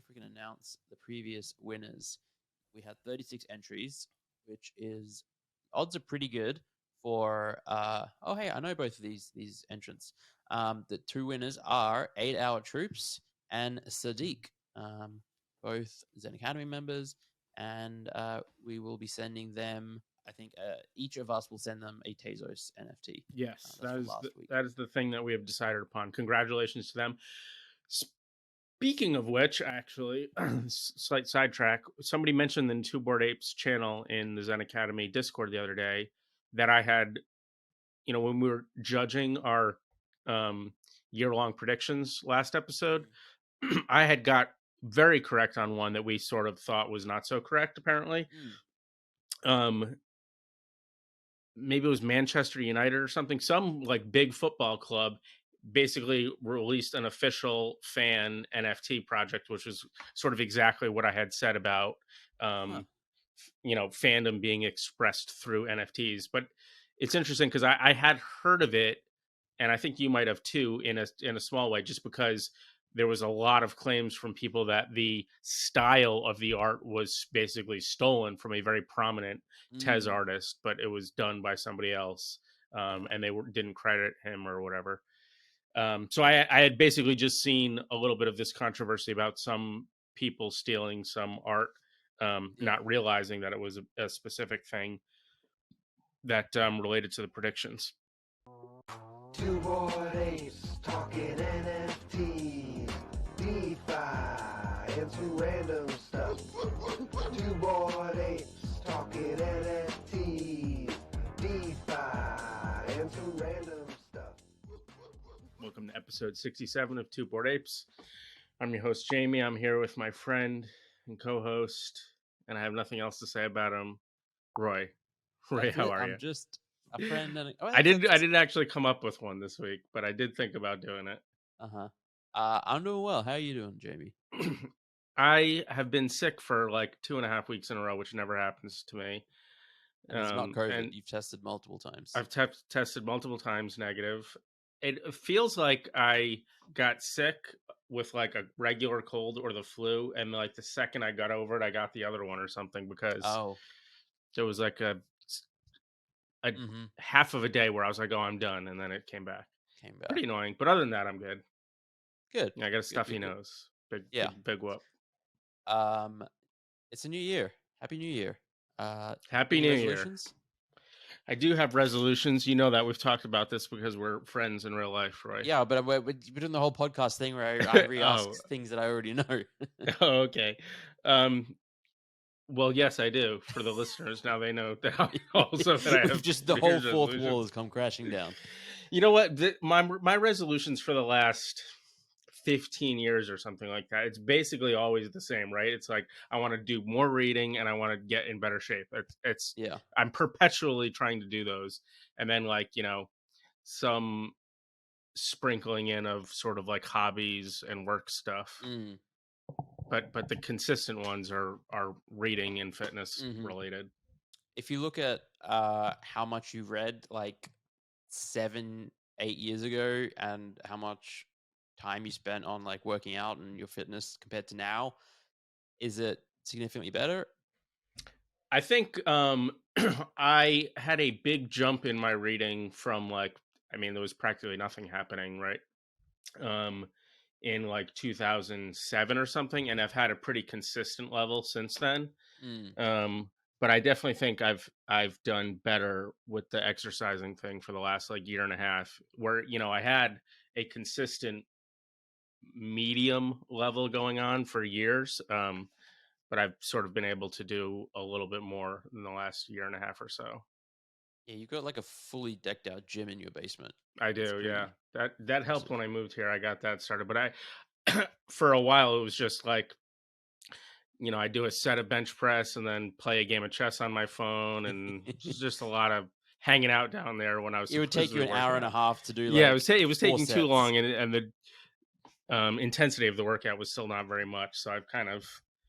if we can announce the previous winners. We had 36 entries, which is odds are pretty good for. Oh, hey, I know both of these entrants. The two winners are 8 Hour Troops and Sadiq, both Zen Academy members, and we will be sending them. I think each of us will send them a Tezos NFT. Yes, that is the thing that we have decided upon. Congratulations to them. Speaking of which, actually, slight sidetrack. Somebody mentioned the Two Bored Apes channel in the Zen Academy Discord the other day that I had, when we were judging our year-long predictions last episode, I had got very correct on one that we sort of thought was not so correct, apparently. Maybe it was Manchester United or something, some like big football club basically released an official fan NFT project, which was sort of exactly what I had said about, fandom being expressed through NFTs. But it's interesting because I had heard of it, and I think you might have too, in a small way, just because there was a lot of claims from people that the style of the art was basically stolen from a very prominent Tez artist, but it was done by somebody else, and they didn't credit him or whatever. So I had basically just seen a little bit of this controversy about some people stealing some art, not realizing that it was a specific thing that related to the predictions. Two Bored Apes talking NFTs, DeFi, and some random stuff. Two Bored Apes talking NFTs, DeFi, and some random stuff. Welcome to episode 67 of Two Bored Apes. I'm your host, Jamie. I'm here with my friend and co-host, and I have nothing else to say about him, Roy. Roy, how are you? I'm just a friend. And I didn't actually come up with one this week, but I did think about doing it. I'm doing well. How are you doing, Jamie? I have been sick for like 2.5 weeks in a row, which never happens to me. And it's not COVID. You've tested multiple times. I've tested multiple times negative. It feels like I got sick with like a regular cold or the flu, and like the second I got over it, I got the other one or something, because there was like a half of a day where I was like, "Oh, I'm done," and then it came back. Pretty annoying, but other than that, I'm good. Good. Yeah, I got a stuffy nose. Big whoop. It's a new year. Happy New Year. Happy New Year. I do have resolutions. You know that we've talked about this because we're friends in real life, right? Yeah, but we're doing the whole podcast thing where I re-ask things that I already know. Oh, okay. Well, yes, I do. For the listeners, now they know that also that I have just the whole fourth wall has come crashing down. You know what? My resolutions for the last 15 years or something like that, it's basically always the same, right? It's like I want to do more reading and I want to get in better shape. I'm perpetually trying to do those, and then some sprinkling in of sort of like hobbies and work stuff. But the consistent ones are reading and fitness related. If you look at how much you read like 7-8 years ago and how much time you spent on like working out and your fitness compared to now, is it significantly better? I think I had a big jump in my reading from there was practically nothing happening, right? In like 2007 or something, and I've had a pretty consistent level since then. But I definitely think I've done better with the exercising thing for the last like year and a half, where I had a consistent medium level going on for years, but I've sort of been able to do a little bit more in the last year and a half or so. Yeah, you got like a fully decked out gym in your basement. I do, yeah. That helped when I moved here. I got that started, but I for a while it was just like, I do a set of bench press and then play a game of chess on my phone, and just a lot of hanging out down there when I was. It would take you an hour and a half to do. Yeah, it was taking too long, and the intensity of the workout was still not very much. So I've kind of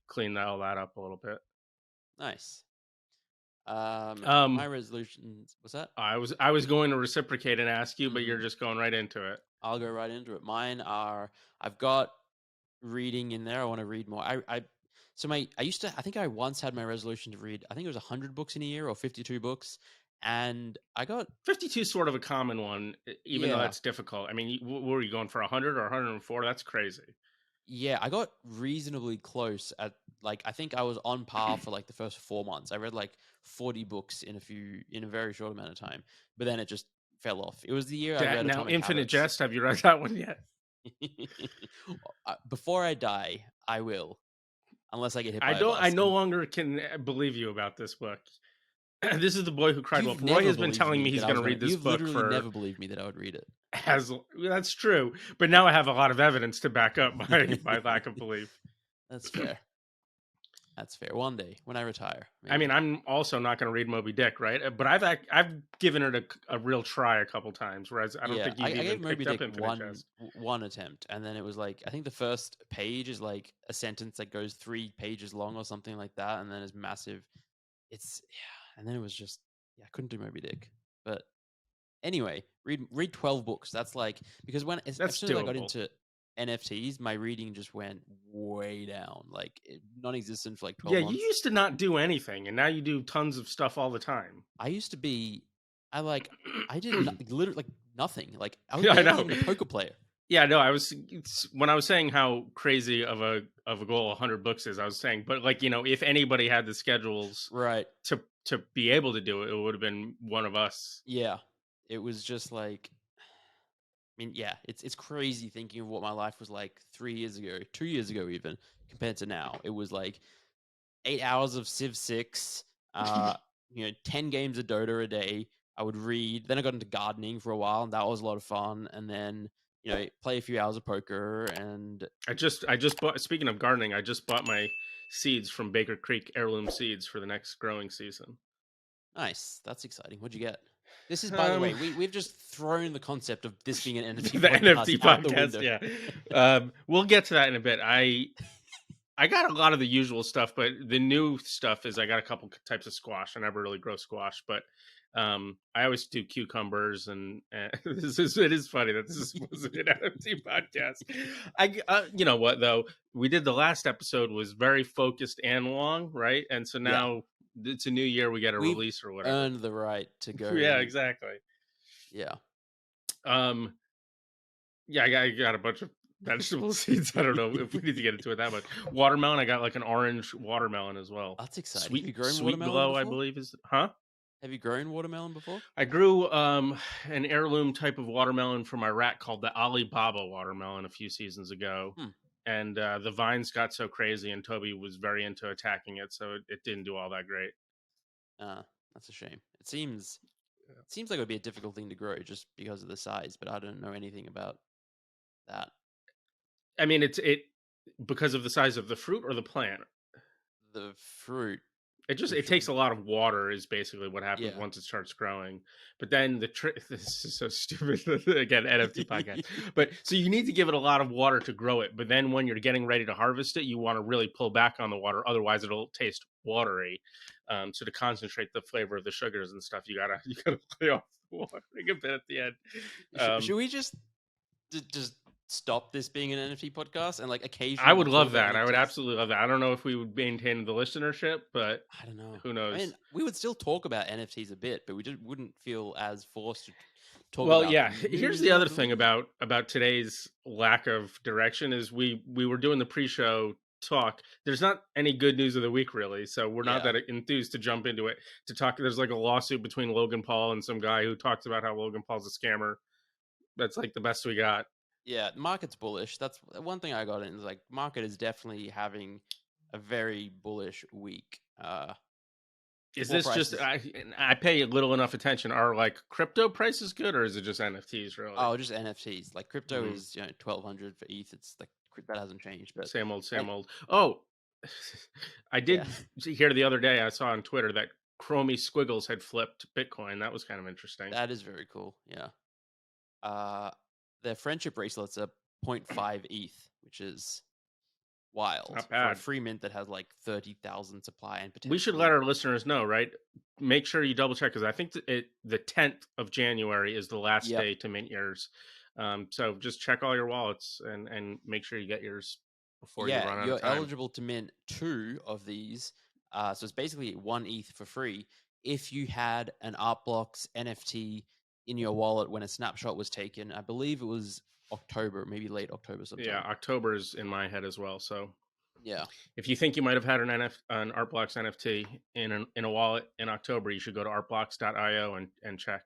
cleaned all that up a little bit. Nice. My resolutions. What's that? I was going to reciprocate and ask you, but you're just going right into it. I'll go right into it. Mine are, I've got reading in there. I want to read more. I think I once had my resolution to read, I think it was 100 books in a year or 52 books. And I got, 52 is sort of a common one, even though yeah, that's difficult. I mean, what were you going for, 100 or 104? That's crazy. yeah, I got reasonably close at, like, I think I was on par for like the first 4 months. I read like 40 books in a very short amount of time, but then it just fell off. It was the year I read Now, Atomic Infinite Habits. Jest, have you read that one yet? Before I die, I will, unless I get hit by I a don't. bus. I no And longer can believe you about this book. This is The Boy Who Cried Wolf. you've Roy never has been believed telling me me he's that I going was to gonna. read this You've book literally for never believed me that I would read it. as that's true, but now I have a lot of evidence to back up my lack of belief. That's fair. That's fair. One day when I retire. I mean, maybe. I'm also not going to read Moby Dick, right? But I've given it a real try a couple times, whereas I don't Yeah, think you've I even gave Moby picked up Dick Infinite Jest. one attempt, and then it was like, I think the first page is like a sentence that goes 3 pages long or something like that, and then it's massive. It's yeah, and then it was just, yeah, I couldn't do Moby Dick. But anyway, read 12 books. That's like, because as That's soon as I got doable. into NFTs, my reading just went way down, like non-existent for like 12 Yeah, you months. used to not do anything, and now you do tons of stuff all the time. I used to be, I did literally like nothing. Like I was Yeah, I barely know. even a poker player. Yeah, no, when I was saying how crazy of a goal 100 books is, I was saying, but like, if anybody had the schedules Right. to be able to do it, it would have been one of us. Yeah. It was just like, I mean, yeah, it's crazy thinking of what my life was like 3 years ago, 2 years ago even, compared to now. It was like 8 hours of Civ 6, 10 games of Dota a day. I would read. Then I got into gardening for a while, and that was a lot of fun. And then, play a few hours of poker. And I just bought, speaking of gardening, I just bought my seeds from Baker Creek, heirloom seeds for the next growing season. nice. That's exciting. What'd you get? This is, by the way, we've just thrown the concept of this being an NFT The podcast NFT out the podcast, window. yeah. We'll get to that in a bit. I got a lot of the usual stuff, but the new stuff is I got a couple types of squash. I never really grow squash, but I always do cucumbers, and it is funny that this is supposed to be an NFT podcast. You know what though? We did the last episode was very focused and long, right? And so now it's a new year, we get a We've release or whatever. earned the right to go. Yeah, exactly. Yeah. Yeah, I got a bunch of vegetable seeds. I don't know if we need to get into it that much. Watermelon, I got like an orange watermelon as well. That's exciting. Have you grown Sweet watermelon Glow, before? I believe is, huh? Have you grown watermelon before? I grew an heirloom type of watermelon from Iraq called the Alibaba watermelon a few seasons ago. And the vines got so crazy, and Toby was very into attacking it, so it didn't do all that great. That's a shame. It seems like it would be a difficult thing to grow just because of the size, but I don't know anything about that. I mean, it because of the size of the fruit or the plant. The fruit. It takes a lot of water is basically what happens once it starts growing. But then this is so stupid. Again, NFT podcast. But so you need to give it a lot of water to grow it. But then when you're getting ready to harvest it, you want to really pull back on the water. Otherwise it'll taste watery. So to concentrate the flavor of the sugars and stuff, you gotta lay off the water a bit at the end. Should we just stop this being an NFT podcast and like occasionally? I would love that. NFTs? I would absolutely love that. I don't know if we would maintain the listenership, but I don't know. Who knows? I mean, we would still talk about NFTs a bit, but we just wouldn't feel as forced to talk well, about. Yeah. Here's the other thing about today's lack of direction is we were doing the pre-show talk. There's not any good news of the week really, so we're not that enthused to jump into it to talk. There's like a lawsuit between Logan Paul and some guy who talks about how Logan Paul's a scammer. That's like the best we got. Yeah, market's bullish. That's one thing I got in is like market is definitely having a very bullish week. Is this just I pay little enough attention? Are like crypto prices good, or is it just NFTs really? Oh, just NFTs. Like crypto is 1,200 for ETH. It's like that hasn't changed, but same old. Oh, I did hear the other day. I saw on Twitter that Chromie Squiggles had flipped Bitcoin. That was kind of interesting. That is very cool. Yeah. Their friendship bracelets are 0.5 ETH, which is wild. Not bad. For a free mint that has like 30,000 supply and potential. We should let our listeners know, right? Make sure you double check because I think the 10th of January is the last day to mint yours. So just check all your wallets and make sure you get yours before you run out you're of time. eligible to mint 2 of these. So it's basically 1 ETH for free if you had an Artblocks NFT in your wallet when a snapshot was taken. I believe it was October, maybe late October sometime. Yeah, October is in my head as well. So Yeah. if you think you might have had an Artblocks NFT in a wallet in October, you should go to artblocks.io and check.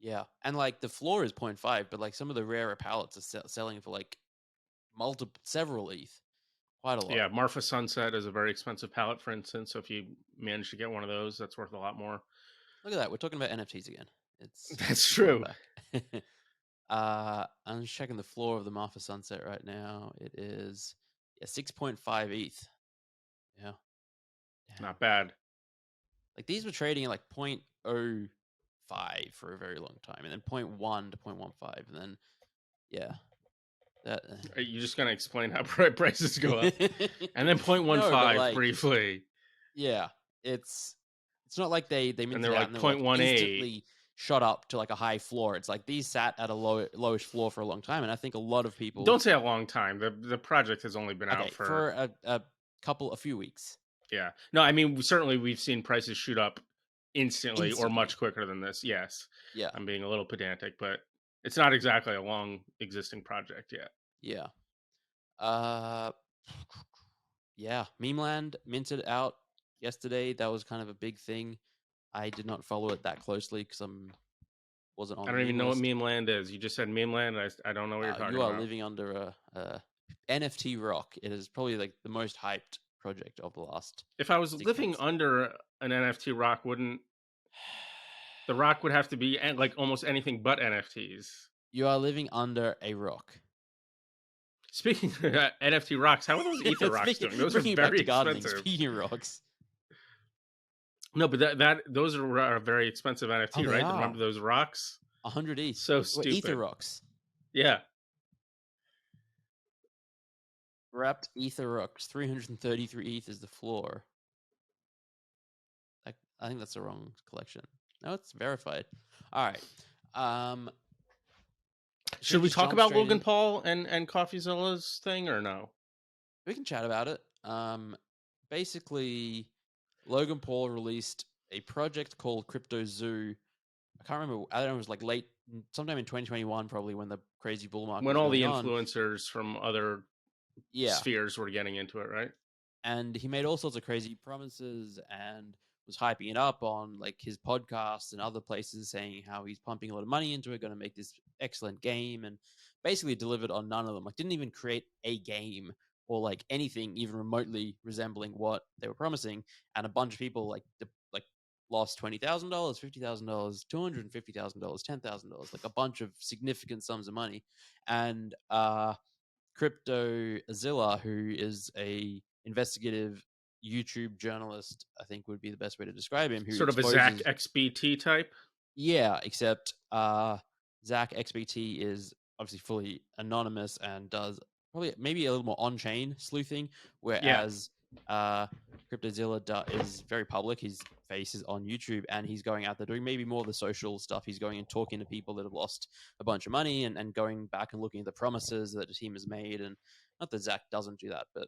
Yeah. And like the floor is 0.5, but like some of the rarer palettes are selling for like several ETH. Quite a lot. Yeah, Marfa Sunset is a very expensive palette, for instance. So if you manage to get one of those, that's worth a lot more. Look at that. We're talking about NFTs again. That's true. I'm just checking the floor of the Marfa Sunset right now. It is 6.5 ETH. Yeah. Damn. Not bad. Like these were trading at like 0.05 for a very long time, and then 0.1 to 0.15, and then Are you just gonna explain how prices go up, and then 0.15 No, like, briefly? Yeah, it's not like they minted they're out like and 0.18. instantly shot up to like a high floor. It's like these sat at a lowish floor for a long time, and I think a lot of people Don't say a long time. The project has only been out for a few weeks. Yeah, no, I mean certainly we've seen prices shoot up instantly or much quicker than this. Yes, Yeah, I'm being a little pedantic, but it's not exactly a long existing project yet. Yeah. Yeah, Memeland minted out yesterday. That was kind of a big thing. I did not follow it that closely because wasn't on. I don't even know what Memeland is. You just said Memeland. I don't know what you're talking about. You are living under a NFT rock. It is probably like the most hyped project of the last. If I was living months. under an NFT rock, wouldn't the rock would have to be like almost anything but NFTs? You are living under a rock. Speaking of NFT rocks, how are those Ether rocks doing? Those are very expensive. Speaking of rocks. No, but those are a very expensive NFT, right? Are. Remember those rocks? 100 ETH. So stupid. Ether rocks. Yeah. Wrapped Ether rocks. 333 ETH is the floor. I think that's the wrong collection. No, it's verified. All right. Should we talk about Logan Paul and Coffeezilla's thing or no? We can chat about it. Basically, Logan Paul released a project called Crypto Zoo. I can't remember. I don't know. It was like late, sometime in 2021, probably when the crazy bull market. When all the influencers from other yeah. spheres were getting into it, right? And he made all sorts of crazy promises and was hyping it up on like his podcasts and other places, saying how he's pumping a lot of money into it, going to make this excellent game, and basically delivered on none of them. Like, didn't even create a game or like anything even remotely resembling what they were promising. And a bunch of people like lost $20,000, $50,000, $250,000, $10,000, like a bunch of significant sums of money. And Coffeezilla, who is a investigative YouTube journalist, I think would be the best way to describe him. Who sort of a Zach XBT type? Yeah, except Zach XBT is obviously fully anonymous and does probably maybe a little more on-chain sleuthing, whereas Coffeezilla is very public. His face is on YouTube, and he's going out there doing maybe more of the social stuff. He's going and talking to people that have lost a bunch of money and going back and looking at the promises that the team has made. And not that Zach doesn't do that, but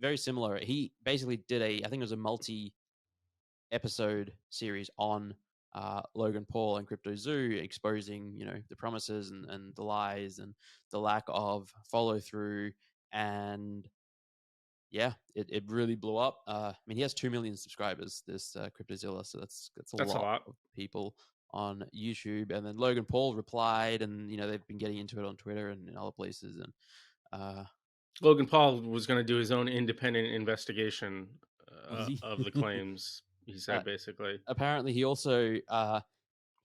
very similar. He basically did I think it was a multi-episode series on Logan Paul and Crypto Zoo, exposing, the promises and the lies and the lack of follow through. And it really blew up. I mean, he has 2 million subscribers, this Coffeezilla, so that's a lot of people on YouTube. And then Logan Paul replied, and they've been getting into it on Twitter and in other places. And Logan Paul was going to do his own independent investigation of the claims. He said basically. Apparently, he also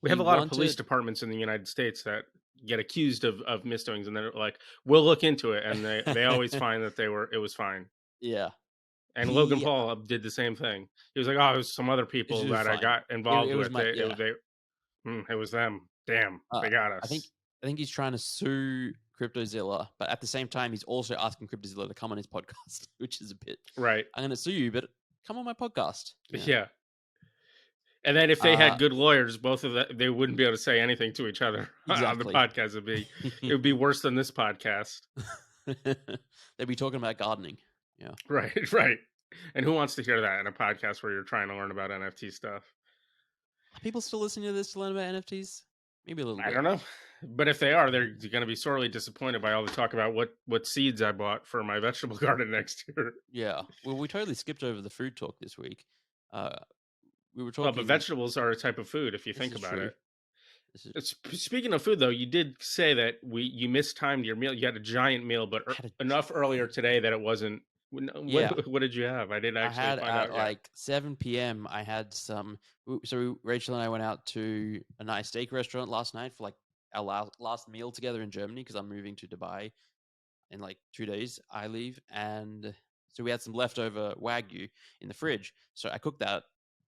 we have a lot of police departments in the United States that get accused of misdoings, and they're like, "We'll look into it," and they always find that it was fine. Yeah. And Logan Paul did the same thing. He was like, "Oh, it was some other people that I got involved with. It was them. Damn, they got us." I think he's trying to sue Coffeezilla, but at the same time, he's also asking Coffeezilla to come on his podcast, which is a bit right. I'm going to sue you, but come on my podcast. Yeah. And then if they had good lawyers, both of them, they wouldn't be able to say anything to each other on the podcast. It would be worse than this podcast. They'd be talking about gardening. Yeah. Right, right. And who wants to hear that in a podcast where you're trying to learn about NFT stuff? Are people still listening to this to learn about NFTs? Maybe a little I bit. don't know. But if they are, they're going to be sorely disappointed by all the talk about what seeds I bought for my vegetable garden next year. Yeah. Well, we totally skipped over the food talk this week. We were Well, talking. but vegetables are a type of food if you This think is about true. it. This is Speaking of food, though, you did say that you mistimed your meal. You had a giant meal, but I had a enough earlier today that it wasn't. Yeah. What did you have? I didn't I actually had find at out yet. like 7 p.m. I had some. Rachel and I went out to a nice steak restaurant last night for like our last meal together in Germany because I'm moving to Dubai in like 2 days. I leave, and so we had some leftover wagyu in the fridge. So I cooked that,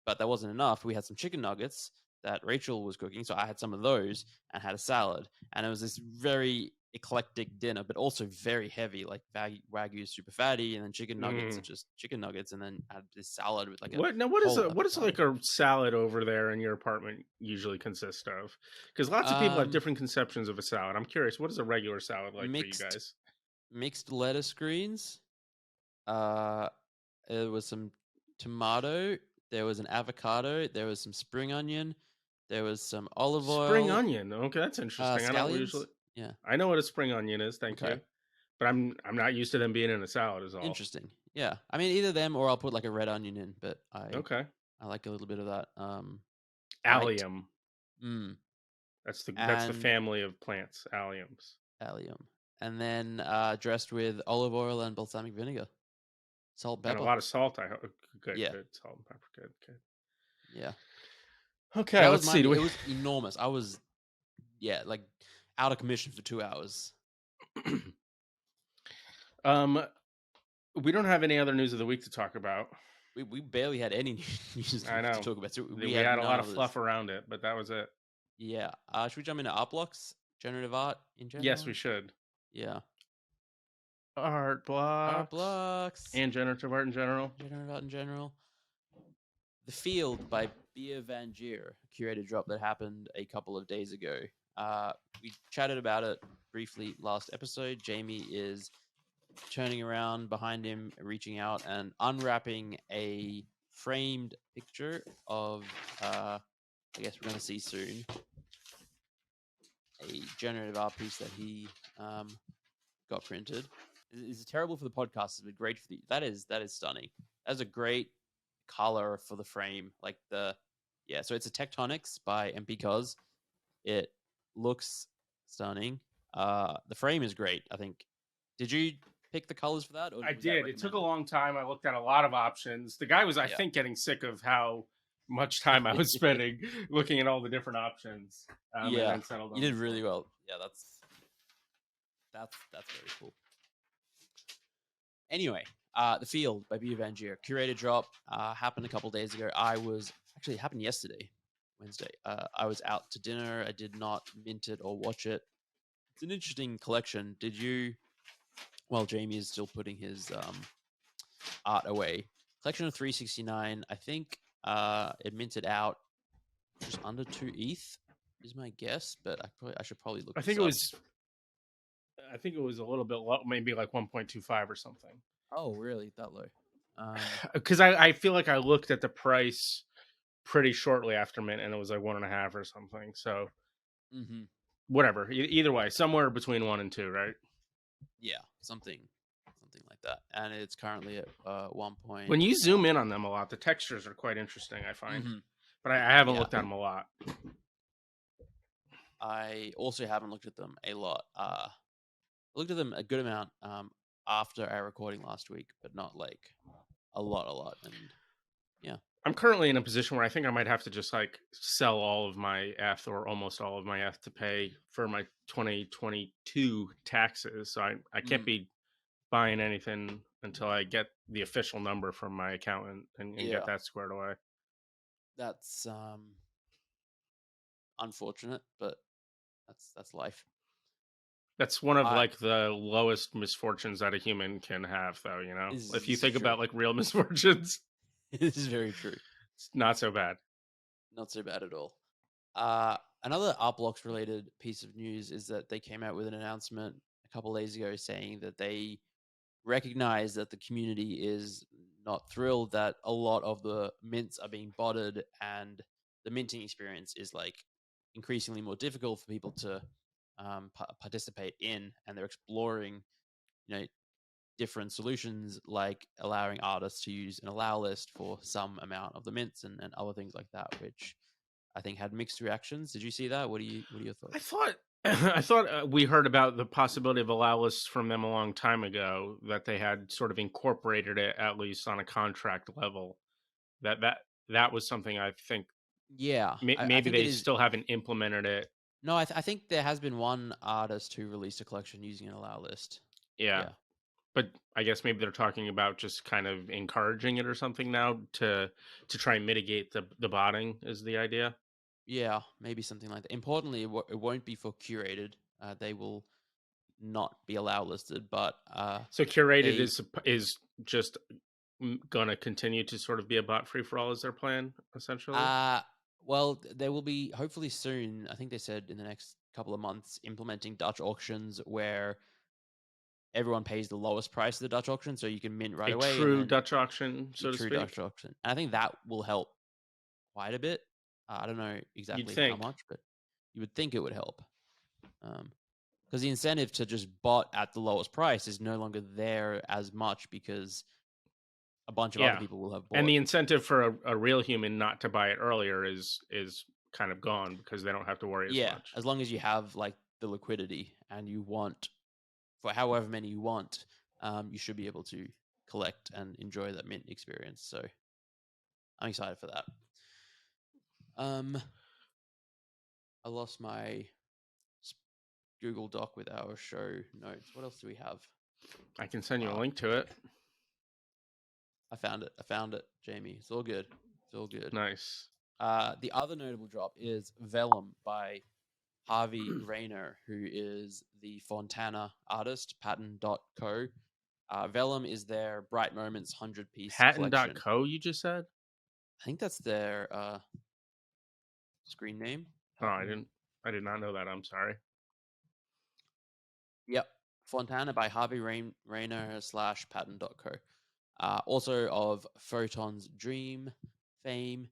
but that wasn't enough. We had some chicken nuggets that Rachel was cooking, so I had some of those and had a salad, and it was this very eclectic dinner, but also very heavy. Like wagyu is super fatty, and then chicken nuggets are just chicken nuggets, and then I had this salad with like a What is whole what is like avocado. a salad over there in your apartment usually consist of? Because lots of people have different conceptions of a salad. I'm curious, what is a regular salad like for you guys? Mixed lettuce greens. There was some tomato. There was an avocado. There was some spring onion. There was some olive oil. Spring onion. Okay, that's interesting. I don't Scallions. usually. Yeah. I know what a spring onion is. Thank Okay. you. But I'm not used to them being in a salad. Is all. Interesting. Yeah. I mean, either them or I'll put like a red onion in. But Okay. I like a little bit of that. Allium. Mm. That's the family of plants. Alliums. Allium. And then dressed with olive oil and balsamic vinegar. Salt, pepper. And a lot of salt. I hope. Good. Yeah. Good. Salt and pepper. Good. Good. Yeah. Okay. That Let's was see. it was enormous. I was, like out of commission for 2 hours. We don't have any other news of the week to talk about. We barely had any news I know. to talk about. So we had a lot of fluff around it, but that was it. Yeah. Should we jump into art blocks? Generative art in general? Yes, we should. Yeah. Art blocks. And generative art in general. Generative art in general. The Field by Bia Van Gier, a curated drop that happened a couple of days ago. We chatted about it briefly last episode. Jamie is turning around behind him, reaching out and unwrapping a framed picture of, I guess we're going to see soon, a generative art piece that he got printed. It's terrible for the podcast, but great for the. That is stunning. That's a great color for the frame, like so it's a Tectonics by MP Cos. It looks stunning. The frame is great. I think. Did you pick the colors for that? Or I did. It took a long time. I looked at a lot of options. The guy was, I think, getting sick of how much time I was spending looking at all the different options. And then settled on you did really well. Yeah, that's very cool. Anyway, The Field by Bia Van Gier, curated drop, happened a couple days ago. It happened yesterday, Wednesday. I was out to dinner. I did not mint it or watch it. It's an interesting collection. Did you? Well, Jamie is still putting his art away. Collection of 369. I think it minted out just under 2 ETH is my guess, but I should probably look. I think it was a little bit low, maybe like 1.25 or something. Oh, really? That low? Because I feel like I looked at the price pretty shortly after mint, and it was like 1.5 or something. So, whatever. Either way, somewhere between 1 and 2, right? Yeah, something like that. And it's currently at 1 point. When you zoom in on them a lot, the textures are quite interesting, I find. But I haven't looked at them a lot. I also haven't looked at them a lot. I looked at them a good amount after our recording last week, but not like a lot. And yeah. I'm currently in a position where I think I might have to just like sell all of my ETH or almost all of my ETH to pay for my 2022 taxes. So I can't be buying anything until I get the official number from my accountant and get that squared away. That's unfortunate, but that's life. That's one of like the lowest misfortunes that a human can have, though, you know? If you think about like real misfortunes. This is very true. It's not so bad. Not so bad at all. Another Art Blocks related piece of news is that they came out with an announcement a couple of days ago saying that they recognize that the community is not thrilled that a lot of the mints are being botted, and the minting experience is like increasingly more difficult for people to participate in, and they're exploring, different solutions like allowing artists to use an allow list for some amount of the mints and other things like that, which I think had mixed reactions. Did you see that? What are your thoughts? I thought I thought we heard about the possibility of allow lists from them a long time ago, that they had sort of incorporated it at least on a contract level. That was something I think Yeah, I maybe think it they is. still haven't implemented it. No, I think there has been one artist who released a collection using an allow list. Yeah. Yeah. But I guess maybe they're talking about just kind of encouraging it or something now to try and mitigate the botting is the idea. Yeah, maybe something like that. Importantly, it won't be for curated. They will not be allow listed, but So curated they- is just gonna continue to sort of be a bot free for all is their plan essentially. well, there will be hopefully soon. I think they said in the next couple of months implementing Dutch auctions where everyone pays the lowest price of the Dutch auction, so you can mint right A away. true And then Dutch auction, so to true speak. Dutch auction. And I think that will help quite a bit. I don't know exactly how think. much, but you would think it would help. Because the incentive to just bot at the lowest price is no longer there as much because a bunch of other people will have bought. And the incentive for a real human not to buy it earlier is kind of gone because they don't have to worry as much. As long as you have like the liquidity and you want for however many you want, you should be able to collect and enjoy that mint experience. So I'm excited for that. I lost my Google Doc with our show notes. What else do we have? I can send you a link to it. I found it, Jamie. It's all good. Nice. The other notable drop is Vellum by Harvey Rayner, who is the Fontana artist, Pattern.co. Vellum is their Bright Moments 100-piece collection. Pattern.co, you just said? I think that's their screen name. Oh, I did not know that. I'm sorry. Yep. Fontana by Harvey Rayner / Pattern.co. Also of Photon's Dream fame.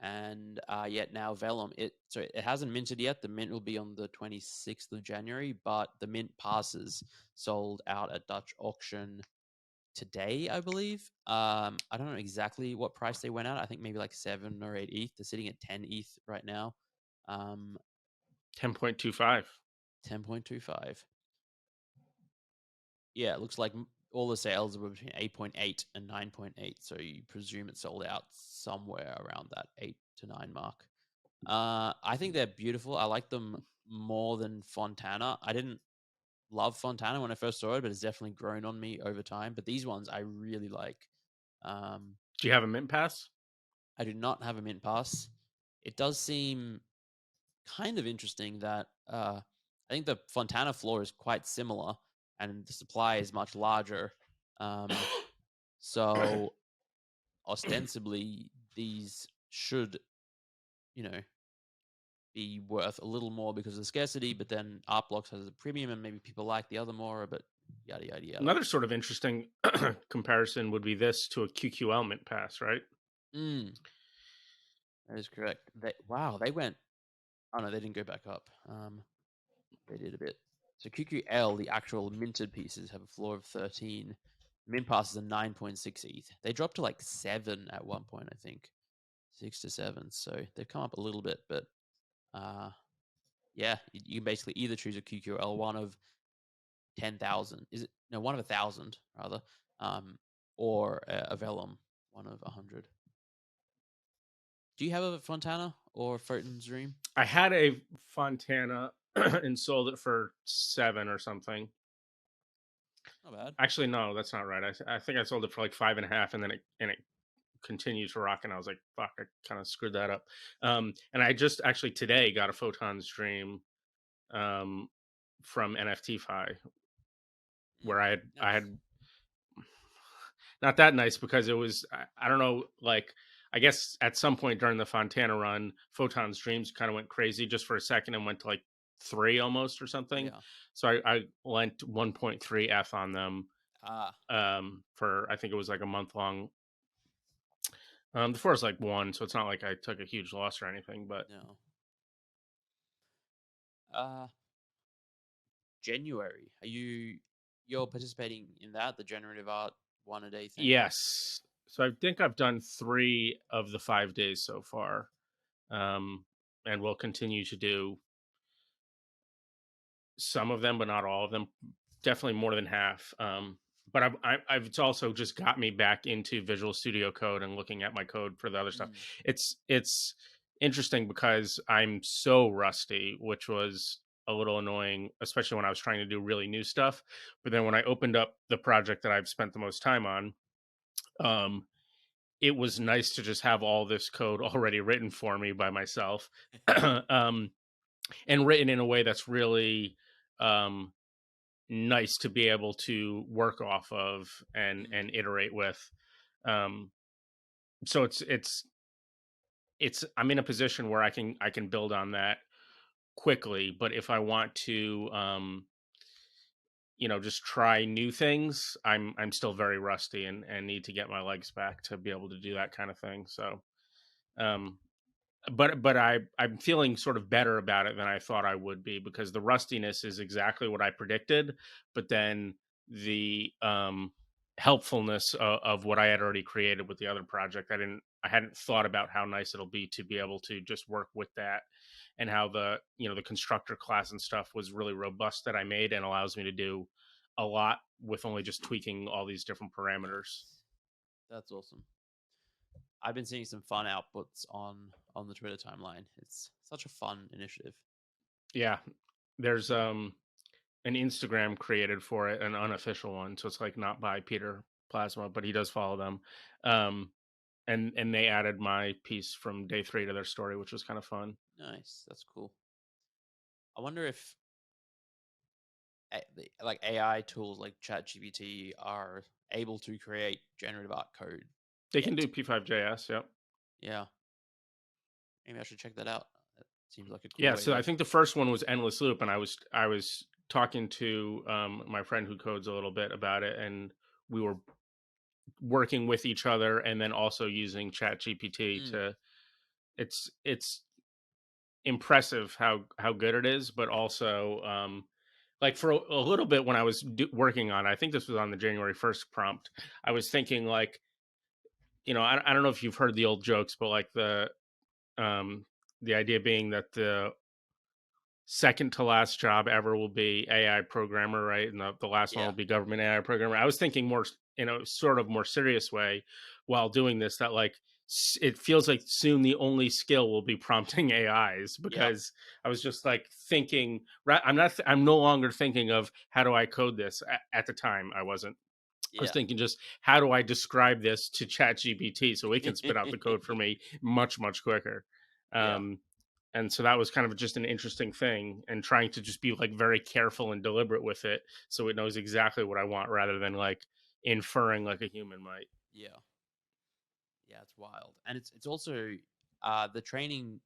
And yet now Vellum. It hasn't minted yet. The mint will be on the 26th of January, but the mint passes sold out at Dutch auction today, I believe. I don't know exactly what price they went at. I think maybe like 7 or 8 ETH. They're sitting at 10 ETH right now. 10.25. 10.25. Yeah, it looks like all the sales were between 8.8 and 9.8. So you presume it sold out somewhere around that 8 to 9 mark. I think they're beautiful. I like them more than Fontana. I didn't love Fontana when I first saw it, but it's definitely grown on me over time. But these ones I really like. Do you have a mint pass? I do not have a mint pass. It does seem kind of interesting that I think the Fontana floor is quite similar and the supply is much larger. So ostensibly these should, be worth a little more because of the scarcity, but then Art Blocks has a premium and maybe people like the other more, but yada, yada, yada. Another sort of interesting comparison would be this to a QQL mint pass, right? That is correct. They went. Oh no, they didn't go back up. They did a bit. So QQL, the actual minted pieces, have a floor of 13. Mint passes are 9.6 ETH. They dropped to like 7 at one point, I think. 6 to 7. So they've come up a little bit, but yeah, you can basically either choose a QQL, one of 10,000. Is it? No, one of 1,000 rather, or a Vellum, one of 100. Do you have a Fontana or Photon's Dream? I had a Fontana and sold it for 7 or something. Not bad. Actually, no, that's not right. I think I sold it for like 5.5, and then it continued to rock, and I was like, fuck, I kind of screwed that up. And I just actually today got a Photon's Dream from NFTFi, where I had not that nice because it was, I don't know, like, I guess at some point during the Fontana run, Photon's Dreams kind of went crazy just for a second and went to like 3 almost or something. Yeah. So I lent 1.3 F on them for, I think it was like a month long. The floor is like 1, so it's not like I took a huge loss or anything, but No. January. You're participating in that, the generative art 1 a day thing? yes. So I think I've done 3 of the 5 days so far. And we'll continue to do some of them, but not all of them. Definitely more than half. But it's also just got me back into Visual Studio Code and looking at my code for the other stuff. Mm. It's interesting because I'm so rusty, which was a little annoying, especially when I was trying to do really new stuff. But then when I opened up the project that I've spent the most time on, um, it was nice to just have all this code already written for me by myself. um, and written in a way that's really um, nice to be able to work off of and iterate with. Um, so it's I'm in a position where I can build on that quickly. But if I want to just try new things, I'm still very rusty and need to get my legs back to be able to do that kind of thing. So um but I'm feeling sort of better about it than I thought I would be, because the rustiness is exactly what I predicted, but then the helpfulness of what I had already created with the other project, I hadn't thought about how nice it'll be able to just work with that, and how the constructor class and stuff was really robust that I made and allows me to do a lot with only just tweaking all these different parameters. That's awesome. I've been seeing some fun outputs on the Twitter timeline. It's such a fun initiative. Yeah, there's an Instagram created for it, an unofficial one, so it's like not by Peter Plasma, but he does follow them. Um, and they added my piece from day 3 to their story, which was kind of fun. Nice. That's cool. I wonder if like AI tools like ChatGPT are able to create generative art code They can yet. do P5.js, yep. Yeah. Maybe I should check that out. That seems like a cool Yeah, way so to. I think the first one was Endless Loop, and I was talking to my friend who codes a little bit about it, and we were working with each other and then also using ChatGPT to it's impressive how good it is, but also like for a little bit when I was working on it, I think this was on the January 1st prompt, I was thinking like, I don't know if you've heard the old jokes, but like the idea being that the second to last job ever will be AI programmer, right? And the last one Yeah. will be government AI programmer. I was thinking more in a sort of more serious way while doing this, that like it feels like soon the only skill will be prompting AIs, Yeah. because I was just like thinking, I'm no longer thinking of how do I code this. At the time I wasn't. I was Yeah. thinking just how do I describe this to ChatGPT so it can spit out the code for me much, much quicker. Yeah. Um, and so that was kind of just an interesting thing, and trying to just be like very careful and deliberate with it so it knows exactly what I want rather than like inferring like a human might. Yeah. Yeah, it's wild. And it's also the training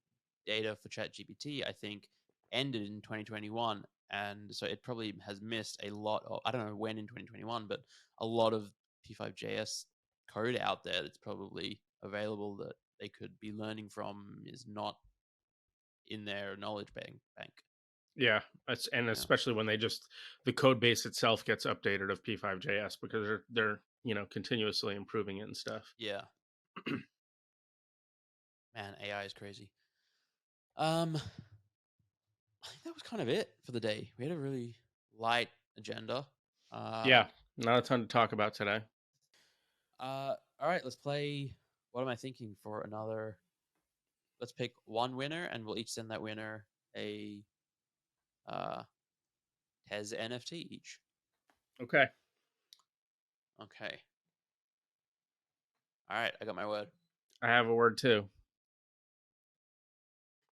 data for ChatGPT, I think, ended in 2021. And so it probably has missed a lot of, I don't know when in 2021, but a lot of P5JS code out there that's probably available that they could be learning from is not in their knowledge bank. Yeah, and Yeah. especially when the code base itself gets updated of P5JS, because they're continuously improving it and stuff. Yeah. Man, AI is crazy. I think that was kind of it for the day. We had a really light agenda. Yeah, not a ton to talk about today. All right, let's play. What am I thinking for another? Let's pick one winner, and we'll each send that winner a uh, Tez NFT each. Okay. Okay. All right, I got my word. I have a word too.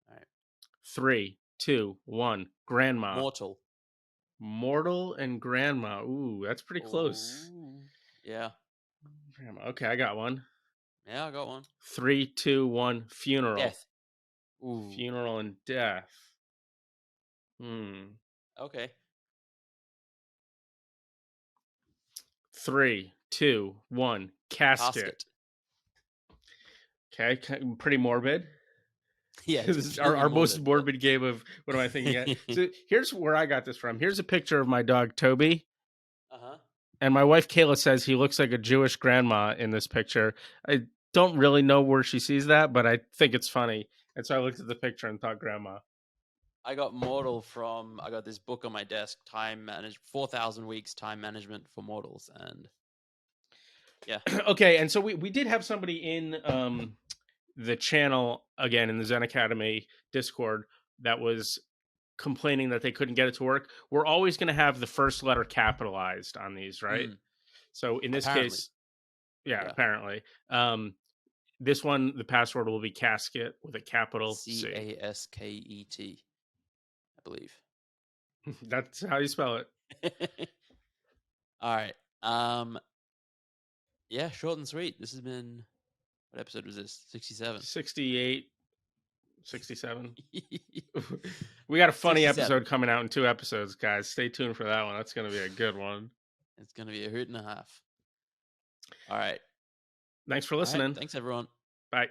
All right. 3, 2, 1. Grandma. Mortal. Mortal and grandma. Ooh, that's pretty close. Ooh. Yeah. Grandma. Okay, I got one. Yeah, I got one. 3, 2, 1. Funeral. Death. Ooh. Funeral and death. Okay. 3, 2, 1. Casket. Okay, pretty morbid. Yeah, This it's is really our most morbid, morbid game of what am I thinking at? So here's where I got this from. Here's a picture of my dog Toby. Uh-huh. And my wife Kayla says he looks like a Jewish grandma in this picture. I don't really know where she sees that, but I think it's funny. And so I looked at the picture and thought grandma. I got I got this book on my desk, 4,000 weeks time management for mortals, and yeah. Okay, and so we did have somebody in the channel again in the Zen Academy Discord that was complaining that they couldn't get it to work. We're always going to have the first letter capitalized on these, right? So in this Apparently. case, yeah, apparently. This one, the password will be casket with a capital C. CASKET, I believe. That's how you spell it. All right. Yeah, short and sweet. This has been, what episode was this? 67. 68, 67. We got a funny 67. episode coming out in 2 episodes, guys. Stay tuned for that one. That's going to be a good one. It's going to be a hoot and a half. All right. Thanks for listening. Thanks, everyone. Bye.